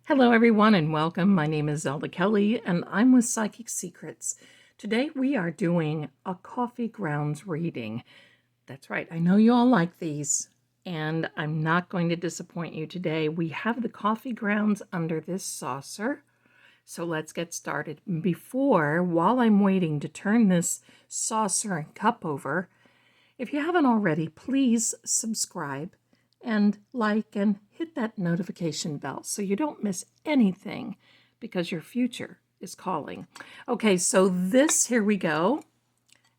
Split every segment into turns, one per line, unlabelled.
Hello, everyone, and welcome. My name is Zelda Kelly, and I'm with Psychic Secrets. Today, we are doing a coffee grounds reading. That's right, I know you all like these, and I'm not going to disappoint you today. We have the coffee grounds under this saucer, so let's get started. While I'm waiting to turn this saucer and cup over, if you haven't already, please subscribe and like and hit that notification bell so you don't miss anything because your future is calling. Okay, so here we go.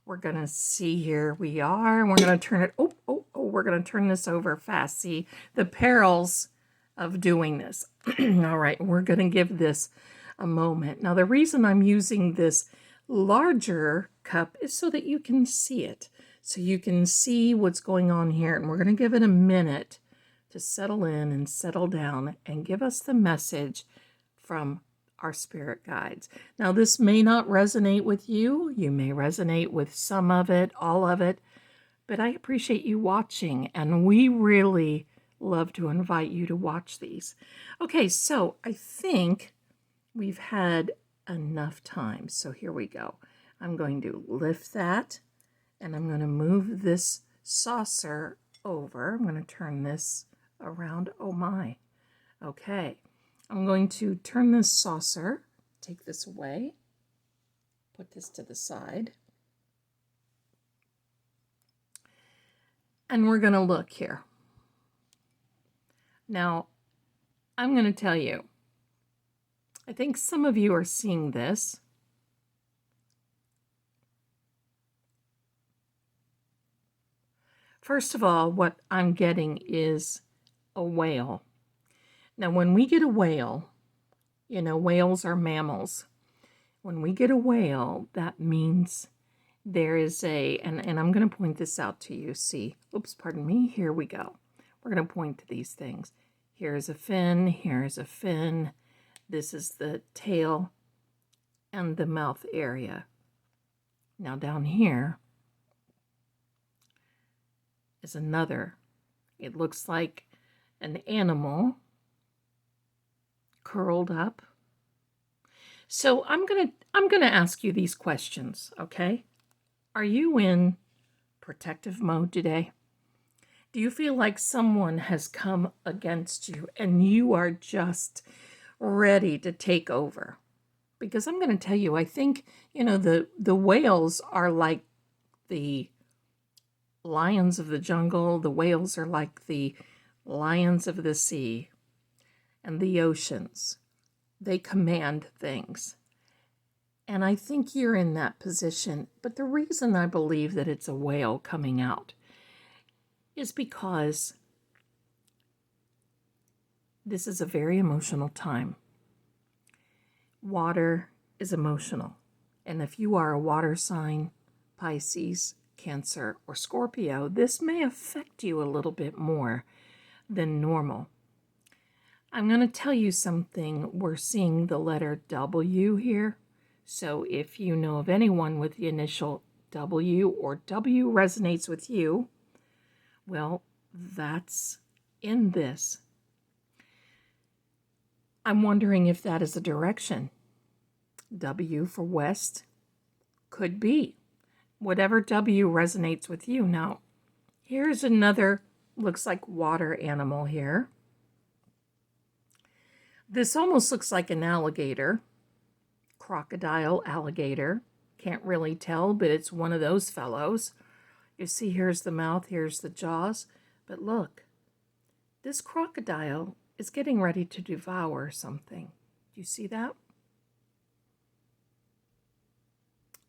We're going to see, here we are. We're going to turn it, we're going to turn this over fast. See the perils of doing this. All right, we're going to give this a moment. Now, the reason I'm using this larger cup is so that you can see it. So you can see what's going on here. And we're going to give it a minute to settle in and settle down and give us the message from our spirit guides. Now, this may not resonate with you. You may resonate with some of it, all of it, but I appreciate you watching, and we really love to invite you to watch these. Okay, so I think we've had enough time. So here we go. I'm going to lift that, and I'm going to move this saucer over. I'm going to turn this around. Oh my. Okay. I'm going to turn this saucer, take this away, put this to the side. And we're going to look here. Now, I'm going to tell you, I think some of you are seeing this. First of all, what I'm getting is a whale. Now, when we get a whale, whales are mammals. When we get a whale, that means there is and I'm going to point this out to you. See, oops, pardon me. Here we go. We're going to point to these things. Here's a fin. Here's a fin. This is the tail and the mouth area. Now, down here is another. It looks like an animal curled up. So I'm gonna ask you these questions, okay? Are you in protective mode today? Do you feel like someone has come against you and you are just ready to take over? Because I'm going to tell you, I think, the whales are like the lions of the jungle. The whales are like the lions of the sea and the oceans. They command things. And I think you're in that position. But the reason I believe that it's a whale coming out is because this is a very emotional time. Water is emotional. And if you are a water sign, Pisces, Cancer, or Scorpio, this may affect you a little bit more than normal. I'm going to tell you something. We're seeing the letter W here. So if you know of anyone with the initial W or W resonates with you, well, that's in this. I'm wondering if that is a direction. W for West could be. Whatever W resonates with you. Now, here's another, looks like water animal here. This almost looks like an alligator. Crocodile, alligator. Can't really tell, but it's one of those fellows. You see, here's the mouth, here's the jaws. But look, this crocodile is getting ready to devour something. Do you see that?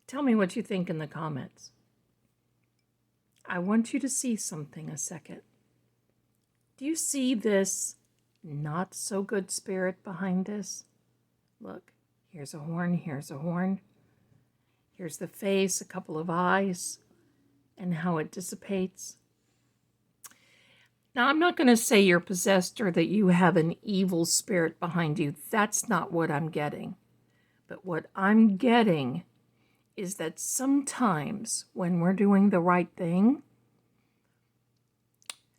Tell me what you think in the comments. I want you to see something a second. Do you see this not so good spirit behind this? Look, here's a horn, here's a horn. Here's the face, a couple of eyes, and how it dissipates. Now, I'm not going to say you're possessed or that you have an evil spirit behind you. That's not what I'm getting. But what I'm getting is that sometimes when we're doing the right thing,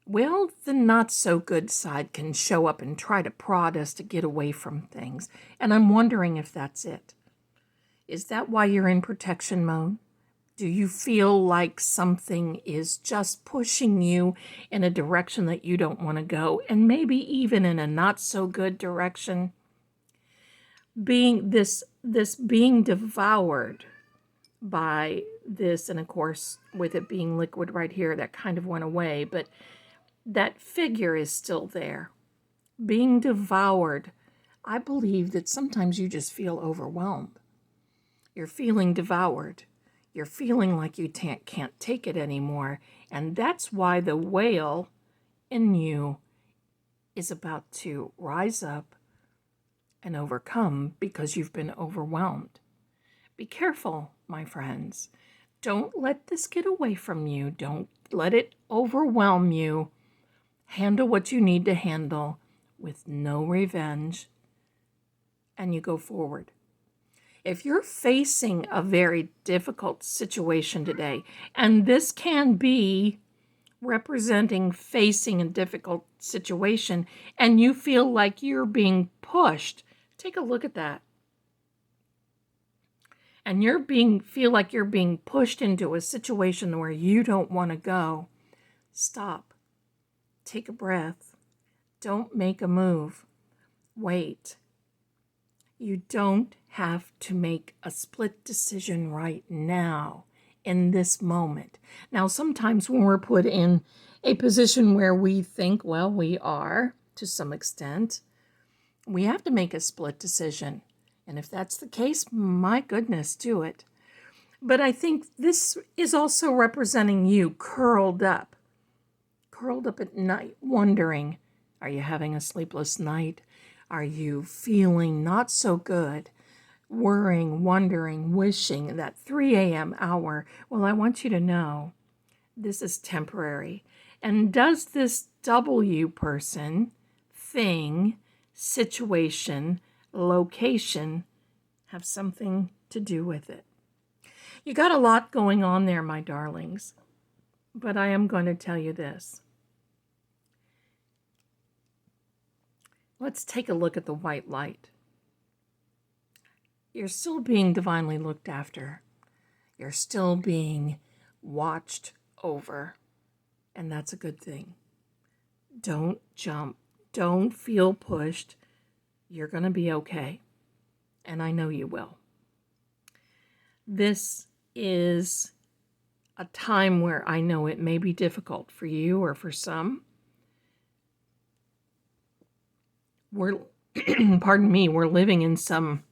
Well, the not so good side can show up and try to prod us to get away from things. And I'm wondering if that's it. Is that why you're in protection mode? Do you feel like something is just pushing you in a direction that you don't want to go, and maybe even in a not so good direction? Being being devoured by this, and of course with it being liquid right here, that kind of went away, but that figure is still there. Being devoured, I believe that sometimes you just feel overwhelmed. You're feeling devoured. You're feeling like you can't take it anymore. And that's why the whale in you is about to rise up and overcome, because you've been overwhelmed. Be careful, my friends. Don't let this get away from you. Don't let it overwhelm you. Handle what you need to handle with no revenge, and you go forward. If you're facing a very difficult situation today, and this can be representing facing a difficult situation, and you feel like you're being pushed, take a look at that. And feel like you're being pushed into a situation where you don't want to go. Stop. Take a breath. Don't make a move. Wait. You don't have to make a split decision right now, in this moment. Now, sometimes when we're put in a position where we think, well, we are, to some extent, we have to make a split decision. And if that's the case, my goodness, do it. But I think this is also representing you curled up at night, wondering, are you having a sleepless night? Are you feeling not so good? Worrying, wondering, wishing, that 3 a.m. hour? Well, I want you to know this is temporary. And does this W person, thing, situation, location have something to do with it? You got a lot going on there, my darlings. But I am going to tell you this. Let's take a look at the white light. You're still being divinely looked after. You're still being watched over. And that's a good thing. Don't jump. Don't feel pushed. You're going to be okay. And I know you will. This is a time where I know it may be difficult for you or for some. We're living in some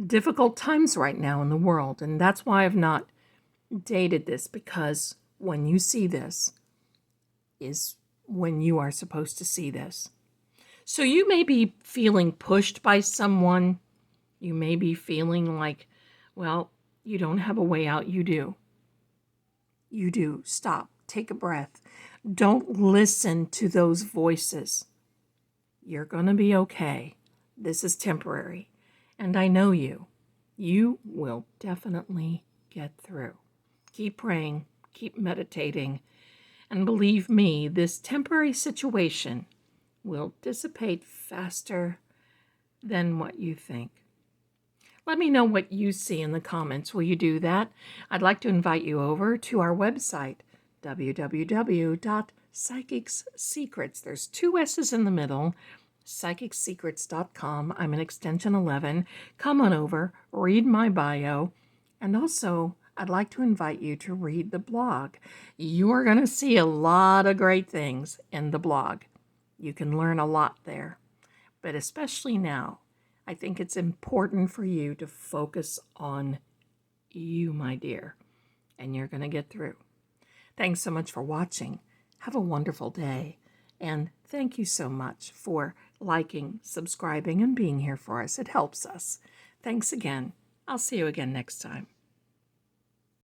difficult times right now in the world, and that's why I've not dated this, because when you see this is when you are supposed to see this. So you may be feeling pushed by someone. You may be feeling like, well, you don't have a way out. You do. You do. Stop. Take a breath. Don't listen to those voices. You're going to be okay. This is temporary. And I know you. You will definitely get through. Keep praying. Keep meditating. And believe me, this temporary situation will dissipate faster than what you think. Let me know what you see in the comments. Will you do that? I'd like to invite you over to our website, www.psychicsecrets. There's 2 S's in the middle, psychicsecrets.com. I'm an extension 11. Come on over, read my bio, and also I'd like to invite you to read the blog. You are going to see a lot of great things in the blog. You can learn a lot there. But especially now, I think it's important for you to focus on you, my dear, and you're going to get through. Thanks so much for watching. Have a wonderful day, and thank you so much for liking, subscribing, and being here for us. It helps us. Thanks again. I'll see you again next time.